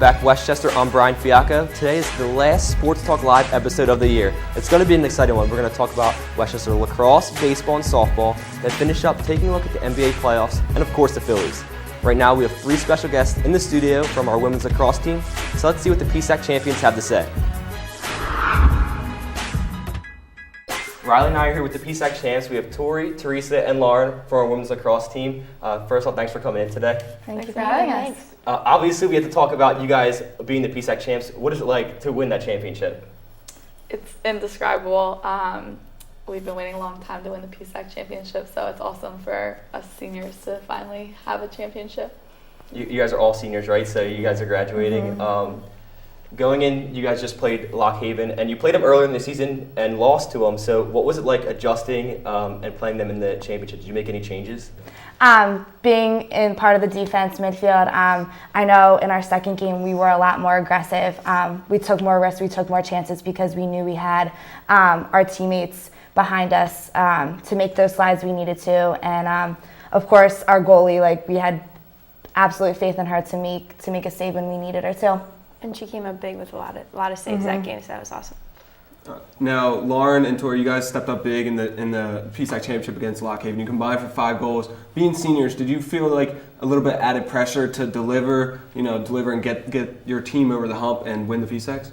back, Westchester. I'm Brian Fiacco. Today is the last Sports Talk Live episode of the year. It's going to be an exciting one. We're going to talk about Westchester lacrosse, baseball, and softball, then finish up taking a look at the NBA playoffs, and of course the Phillies. Right now we have 3 special guests in the studio from our women's lacrosse team, so let's see what the PSAC champions have to say. Riley and I are here with the PSAC champs. We have Tori, Teresa, and Lauren from our women's lacrosse team. First off, thanks for coming in today. Thanks for having us. Obviously, we have to talk about you guys being the PSAC champs. What is it like to win that championship? It's indescribable. We've been waiting a long time to win the PSAC championship, so it's awesome for us seniors to finally have a championship. You guys are all seniors, right? So you guys are graduating. Mm-hmm. Going in, you guys just played Lock Haven, and you played them earlier in the season and lost to them. So what was it like adjusting and playing them in the championship? Did you make any changes? Being in part of the defense midfield, I know in our second game we were a lot more aggressive. We took more risks, we took more chances because we knew we had our teammates behind us to make those slides we needed to. And of course, our goalie, we had absolute faith in her to make a save when we needed her to. And she came up big with a lot of saves that game, so that was awesome. Now, Lauren and Tori, you guys stepped up big in the PSAC championship against Lock Haven. You combined for 5 goals. Being seniors, did you feel like a little bit added pressure to deliver and get your team over the hump and win the PSACs?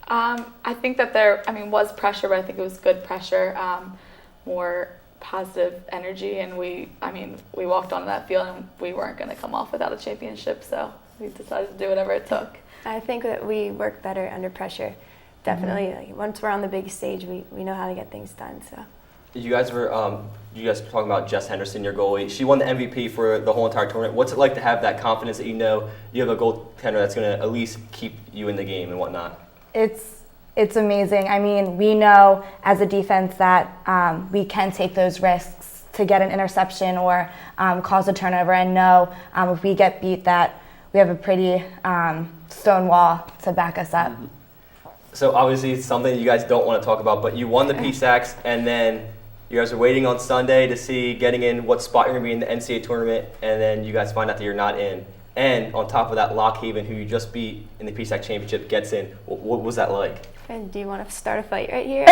I think that there was pressure, but I think it was good pressure, more positive energy, and we walked onto that field and we weren't going to come off without a championship, so we decided to do whatever it took. I think that we work better under pressure. Definitely, once we're on the big stage, we know how to get things done. So, you guys were talking about Jess Henderson, your goalie. She won the MVP for the whole entire tournament. What's it like to have that confidence that you know you have a goaltender that's going to at least keep you in the game and whatnot? It's amazing. I mean, we know as a defense that we can take those risks to get an interception or cause a turnover, and know if we get beat that we have a pretty stone wall to back us up. Mm-hmm. So obviously it's something you guys don't want to talk about, but you won the PSACs, and then you guys are waiting on Sunday to see getting in what spot you're going to be in the NCAA tournament, and then you guys find out that you're not in. And on top of that, Lock Haven, who you just beat in the PSAC championship, gets in. What was that like? And do you want to start a fight right here?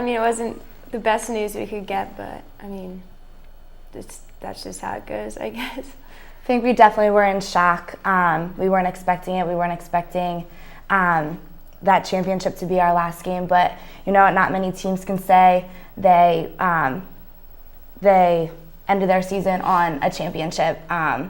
It wasn't the best news we could get, but that's just how it goes, I guess. I think we definitely were in shock. We weren't expecting it. We weren't expecting that championship to be our last game. But not many teams can say they ended their season on a championship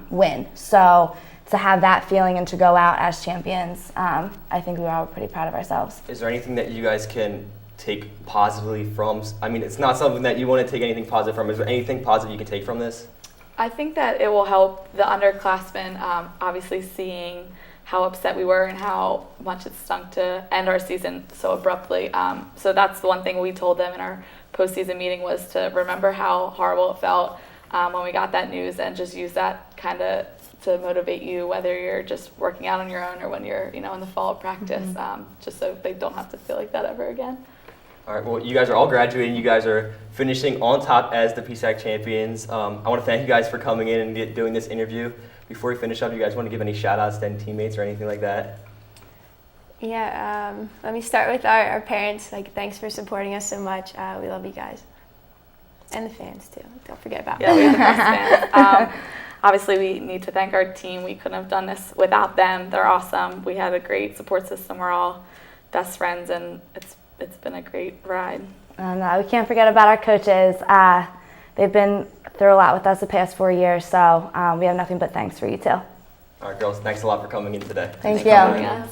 win. So to have that feeling and to go out as champions, I think we were all pretty proud of ourselves. Is there anything that you guys can take positively from? It's not something that you want to take anything positive from. Is there anything positive you can take from this? I think that it will help the underclassmen, obviously seeing how upset we were and how much it stunk to end our season so abruptly. So that's the one thing we told them in our postseason meeting, was to remember how horrible it felt when we got that news, and just use that kind of to motivate you, whether you're just working out on your own or when you're in the fall of practice, just so they don't have to feel like that ever again. All right, well, you guys are all graduating. You guys are finishing on top as the PSAC champions. I want to thank you guys for coming in and doing this interview. Before we finish up, you guys want to give any shout-outs to any teammates or anything like that? Yeah, let me start with our parents. Thanks for supporting us so much. We love you guys. And the fans, too. Don't forget about them. Yeah, we have the best fans. Obviously, we need to thank our team. We couldn't have done this without them. They're awesome. We had a great support system. We're all best friends, and it's been a great ride. We can't forget about our coaches. They've been through a lot with us the past 4 years, so we have nothing but thanks for you too. All right, girls, thanks a lot for coming in today. Thank you.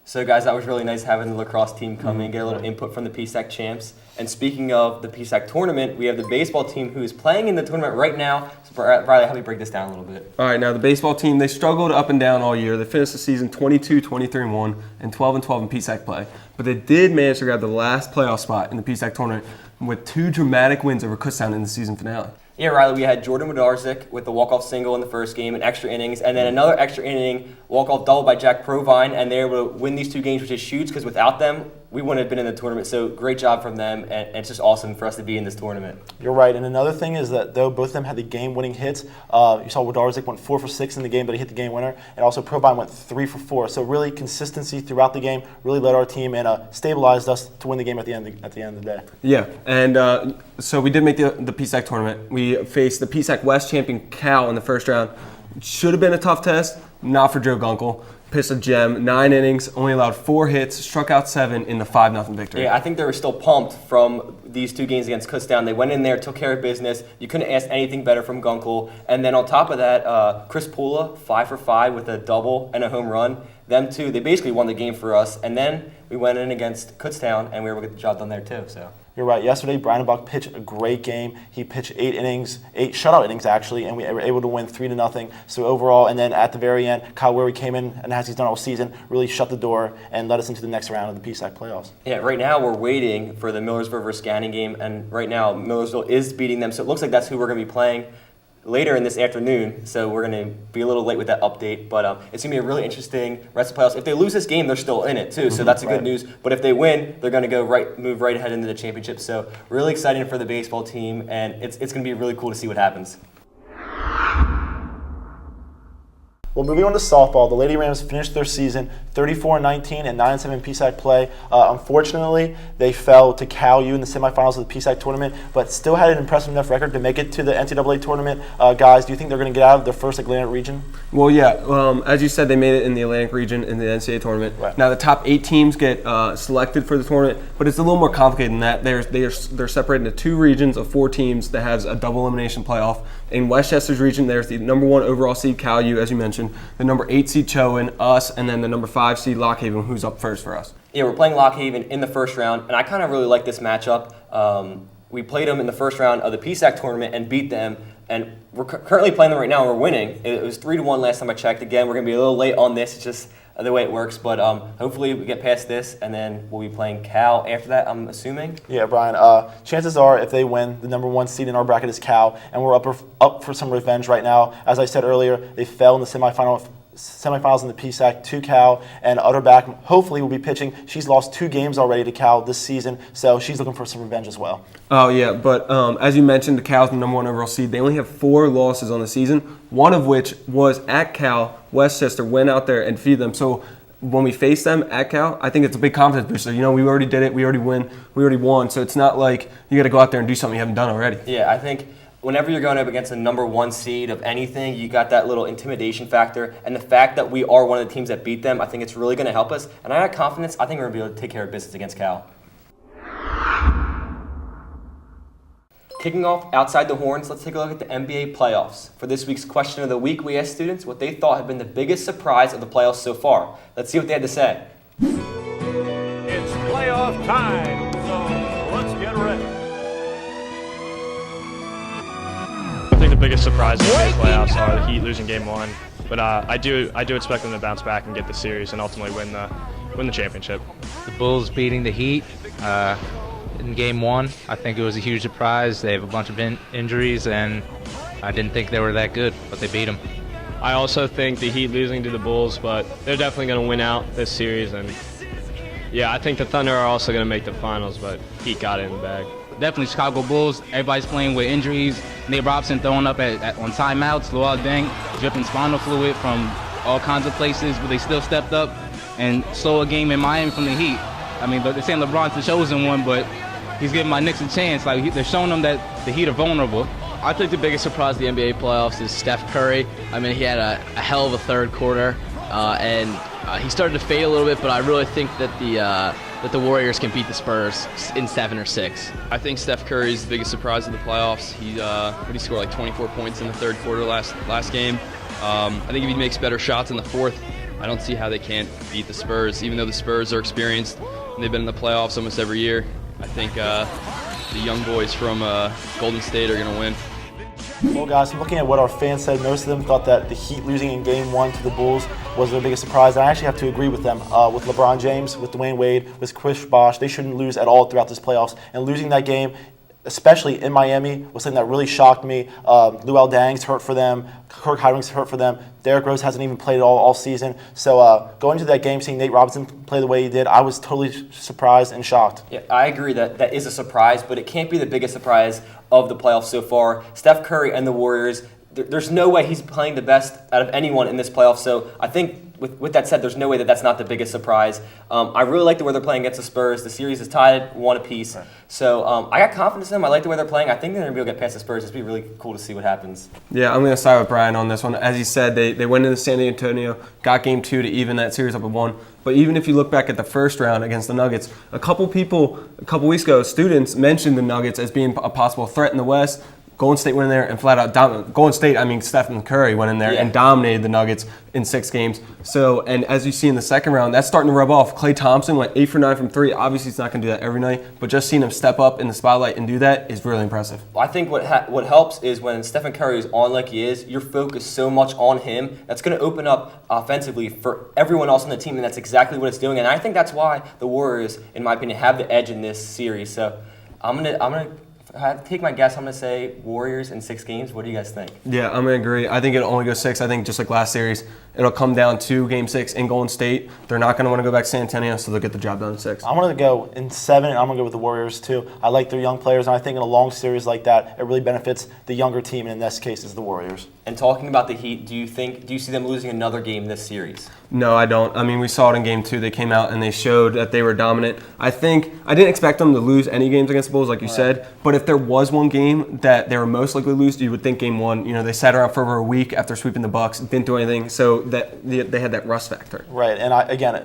So guys, that was really nice having the lacrosse team come in, get a little input from the PSAC champs. And speaking of the PSAC tournament, we have the baseball team who is playing in the tournament right now. So Riley, help me break this down a little bit. All right, now the baseball team, they struggled up and down all year. They finished the season 22, 23-1, and 12-12 in PSAC play. But they did manage to grab the last playoff spot in the PSAC tournament with 2 dramatic wins over Kutztown in the season finale. Yeah, Riley, we had Jordan Wodarczyk with the walk-off single in the first game in extra innings, and then another extra inning walk-off double by Jack Provine, and they were able to win these 2 games, which is huge because without them, we wouldn't have been in the tournament. So great job from them, and it's just awesome for us to be in this tournament. You're right, and another thing is that though both of them had the game-winning hits, you saw Wodarczyk went 4 for 6 in the game, but he hit the game winner, and also Provine went 3 for 4. So really consistency throughout the game really led our team and stabilized us to win the game at the end of the day. Yeah, and so we did make the PSAC tournament. We faced the PSAC West champion Cal in the first round. Should have been a tough test, not for Joe Gunkel. Pitched a gem, 9 innings, only allowed 4 hits, struck out 7 in the 5-0 victory. Yeah, I think they were still pumped from these 2 games against Kutztown. They went in there, took care of business. You couldn't ask anything better from Gunkel. And then on top of that, Chris Pula, 5 for 5 with a double and a home run. Them 2, they basically won the game for us. And then we went in against Kutztown, and we were able to get the job done there too. So. You're right. Yesterday, Brian Buck pitched a great game. He pitched 8 innings, 8 shutout innings actually, and we were able to win 3-0. So overall, and then at the very end, Kyle Weary came in, and as he's done all season, really shut the door and led us into the next round of the PSAC playoffs. Yeah, right now we're waiting for the Millersville versus Scanning game, and right now Millersville is beating them, so it looks like that's who we're going to be playing later in this afternoon, so we're going to be a little late with that update, but it's going to be a really interesting rest of the playoffs. If they lose this game, they're still in it too, so that's a good news. But if they win, they're going to move right ahead into the championship. So really exciting for the baseball team, and it's going to be really cool to see what happens. Well, moving on to softball, the Lady Rams finished their season 34-19 and 9-7 PSAC play. Unfortunately, they fell to Cal U in the semifinals of the PSAC tournament, but still had an impressive enough record to make it to the NCAA tournament. Guys, do you think they're going to get out of their first Atlantic region? Well, yeah. As you said, they made it in the Atlantic region in the NCAA tournament. Right. Now, the top 8 teams get selected for the tournament, but it's a little more complicated than that. They're separated into 2 regions of 4 teams that has a double elimination playoff. In Westchester's region, there's the number 1 overall seed Cal U, as you mentioned, the number 8 seed Chowan, us, and then the number 5 seed Lock Haven, who's up first for us. Yeah, we're playing Lock Haven in the first round, and I kind of really like this matchup. We played them in the first round of the PSAC tournament and beat them, and we're currently playing them right now, and we're winning. It was 3-1 last time I checked. Again, we're going to be a little late on this. It's just the way it works, but hopefully we get past this, and then we'll be playing Cal after that, I'm assuming. Yeah, Brian, chances are if they win, the number 1 seed in our bracket is Cal, and we're up for some revenge right now. As I said earlier, they fell in the semifinals in the PSAC to Cal, and Utterback hopefully will be pitching. She's lost 2 games already to Cal this season, so she's looking for some revenge as well. Oh, yeah, but as you mentioned, the Cal's the number 1 overall seed. They only have 4 losses on the season, one of which was at Cal. Westchester went out there and defeated them. So when we face them at Cal, I think it's a big confidence booster. You know, we already did it. We already won. So it's not like you got to go out there and do something you haven't done already. Yeah, I think whenever you're going up against a number 1 seed of anything, you got that little intimidation factor. And the fact that we are one of the teams that beat them, I think it's really going to help us. And I got confidence. I think we're going to be able to take care of business against Cal. Kicking off outside the horns, let's take a look at the NBA playoffs. For this week's question of the week, we asked students what they thought had been the biggest surprise of the playoffs so far. Let's see what they had to say. It's playoff time, so let's get ready. I think the biggest surprises in the playoffs are the Heat losing Game 1, but I do expect them to bounce back and get the series and ultimately win the championship. The Bulls beating the Heat in Game 1, I think it was a huge surprise. They have a bunch of injuries, and I didn't think they were that good, but they beat them. I also think the Heat losing to the Bulls, but they're definitely going to win out this series, and yeah, I think the Thunder are also going to make the finals, but Heat got it in the bag. Definitely Chicago Bulls. Everybody's playing with injuries. Nate Robinson throwing up on timeouts. Luol Deng dripping spinal fluid from all kinds of places, but they still stepped up and stole a game in Miami from the Heat. I mean, they're saying LeBron's the chosen one, but he's giving my Knicks a chance. Like, they're showing them that the Heat are vulnerable. I think the biggest surprise of the NBA playoffs is Steph Curry. I mean, he had a hell of a third quarter, and he started to fade a little bit, but I really think that the Warriors can beat the Spurs in 7 or 6. I think Steph Curry is the biggest surprise of the playoffs. He scored like 24 points in the third quarter last game. I think if he makes better shots in the fourth, I don't see how they can't beat the Spurs. Even though the Spurs are experienced and they've been in the playoffs almost every year, I think the young boys from Golden State are going to win. Well, guys, looking at what our fans said, most of them thought that the Heat losing in Game 1 to the Bulls was their biggest surprise. And I actually have to agree with them. With LeBron James, with Dwayne Wade, with Chris Bosh, they shouldn't lose at all throughout this playoffs. And losing that game especially in Miami, was something that really shocked me. Luol Deng's hurt for them. Kirk Heiring's hurt for them. Derrick Rose hasn't even played at all season. So going into that game, seeing Nate Robinson play the way he did, I was totally surprised and shocked. Yeah, I agree that is a surprise, but it can't be the biggest surprise of the playoffs so far. Steph Curry and the Warriors, there's no way he's playing the best out of anyone in this playoff. So I think with that said, there's no way that's not the biggest surprise. I really like the way they're playing against the Spurs. The series is tied 1 apiece. Right. So I got confidence in them. I like the way they're playing. I think they're going to be able to get past the Spurs. It's going to be really cool to see what happens. Yeah, I'm going to side with Brian on this one. As you said, they went into San Antonio, got game 2 to even that series up at 1. But even if you look back at the first round against the Nuggets, a couple weeks ago, students mentioned the Nuggets as being a possible threat in the West. Golden State went in there and flat out dominated. Golden State, I mean Stephen Curry went in there and dominated the Nuggets in 6 games. So, and as you see in the second round, that's starting to rub off. Klay Thompson went 8 for 9 from 3. Obviously, he's not going to do that every night, but just seeing him step up in the spotlight and do that is really impressive. Well, I think what helps is when Stephen Curry is on like he is, you're focused so much on him. That's going to open up offensively for everyone else on the team, and that's exactly what it's doing. And I think that's why the Warriors, in my opinion, have the edge in this series. So, I'm gonna take my guess. I'm going to say Warriors in 6 games. What do you guys think? Yeah, I'm going to agree. I think it'll only go 6. I think just like last series, it'll come down to Game 6 in Golden State. They're not going to want to go back to San Antonio, so they'll get the job done in 6. I'm going to go in 7, and I'm going to go with the Warriors too. I like their young players, and I think in a long series like that, it really benefits the younger team, and in this case, is the Warriors. And talking about the Heat, do you see them losing another game this series? No, I don't. I mean, we saw it in Game 2. They came out and they showed that they were dominant. I didn't expect them to lose any games against the Bulls, like you said. But if there was one game that they were most likely to lose, you would think Game 1. You know, they sat around for over a week after sweeping the Bucks, didn't do anything, so that they had that rust factor. Right, and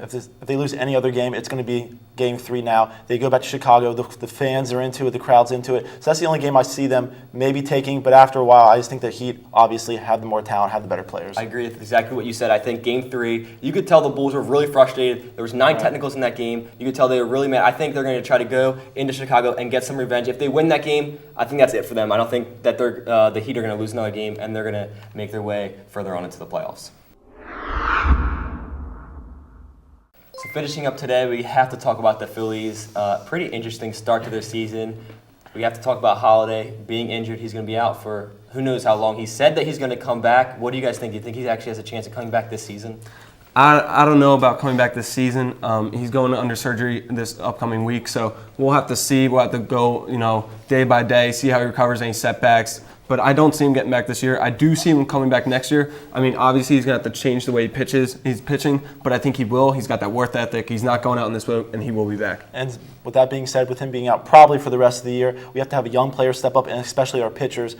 if they lose any other game, it's going to be Game 3 now. They go back to Chicago. The fans are into it. The crowd's into it. So that's the only game I see them maybe taking. But after a while, I just think the Heat obviously have the more talent, have the better players. I agree with exactly what you said. I think Game 3, you could tell the Bulls were really frustrated. There was 9 technicals in that game. You could tell they were really mad. I think they're going to try to go into Chicago and get some revenge. If they win that game, I think that's it for them. I don't think that the Heat are going to lose another game, and they're going to make their way further on into the playoffs. So finishing up today, we have to talk about the Phillies. Pretty interesting start to their season. We have to talk about Holiday being injured. He's going to be out for who knows how long. He said that he's going to come back. What do you guys think? Do you think he actually has a chance of coming back this season? I don't know about coming back this season. He's going under surgery this upcoming week, so we'll have to see. We'll have to go, day by day, see how he recovers, any setbacks. But I don't see him getting back this year. I do see him coming back next year. I mean, obviously he's going to have to change the way he's pitching, but I think he will. He's got that work ethic. He's not going out in this boat, and he will be back. And with that being said, with him being out probably for the rest of the year, we have to have a young player step up, and especially our pitchers.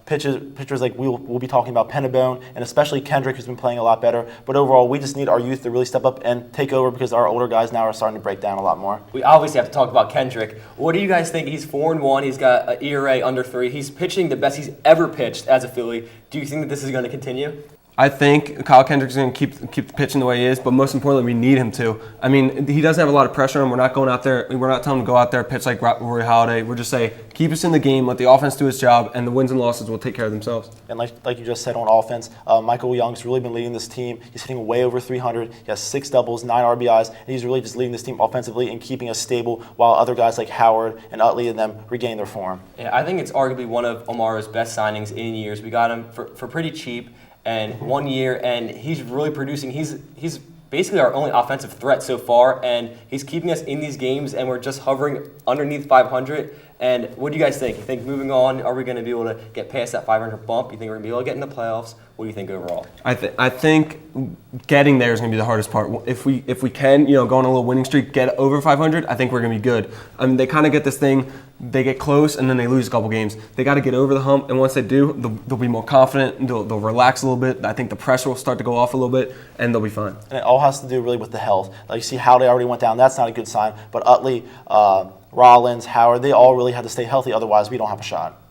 Pitchers like we'll be talking about Pennebone, and especially Kendrick, who's been playing a lot better. But overall, we just need our youth to really step up and take over because our older guys now are starting to break down a lot more. We obviously have to talk about Kendrick. What do you guys think? He's 4-1. He's got an ERA under 3. He's pitching the best he's ever pitched as a Philly. Do you think that this is going to continue? I think Kyle Kendrick's going to keep pitching the way he is, but most importantly, we need him to. I mean, he doesn't have a lot of pressure on him. We're not going out there. We're not telling him to go out there, pitch like Rory Halladay. We're just saying, keep us in the game, let the offense do its job, and the wins and losses will take care of themselves. And like you just said on offense, Michael Young's really been leading this team. He's hitting way over 300. He has 6 doubles, 9 RBIs, and he's really just leading this team offensively and keeping us stable while other guys like Howard and Utley and them regain their form. Yeah, I think it's arguably one of Omar's best signings in years. We got him for pretty cheap. And 1 year, and he's really producing. He's basically our only offensive threat so far, and he's keeping us in these games, and we're just hovering underneath 500. And what do you guys think? You think moving on, are we going to be able to get past that 500 bump? You think we're going to be able to get in the playoffs? What do you think overall? I think getting there is going to be the hardest part. If we can, go on a little winning streak, get over 500, I think we're going to be good. I mean, they kind of get this thing, they get close and then they lose a couple games. They got to get over the hump, and once they do, they'll be more confident, they'll relax a little bit. I think the pressure will start to go off a little bit, and they'll be fine. And it all has to do really with the health. Like you see Howdy already went down. That's not a good sign. But Utley, Rollins, Howard, they all really had to stay healthy. Otherwise, we don't have a shot.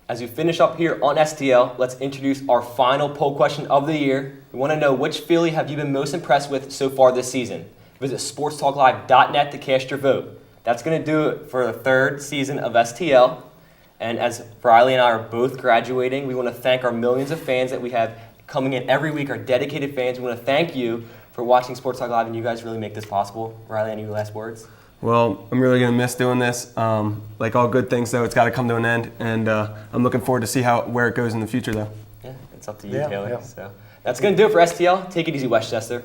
As we finish up here on STL, let's introduce our final poll question of the year. We want to know, which Philly have you been most impressed with so far this season? Visit sportstalklive.net to cast your vote. That's going to do it for the 3rd season of STL. And as Riley and I are both graduating, we want to thank our millions of fans that we have coming in every week, our dedicated fans. We want to thank you for watching Sports Talk Live, and you guys really make this possible. Riley, any last words? Well, I'm really going to miss doing this. Like all good things, though, it's got to come to an end, and I'm looking forward to see where it goes in the future, though. Yeah, it's up to you, Taylor. Yeah. So that's going to do it for STL. Take it easy, Westchester.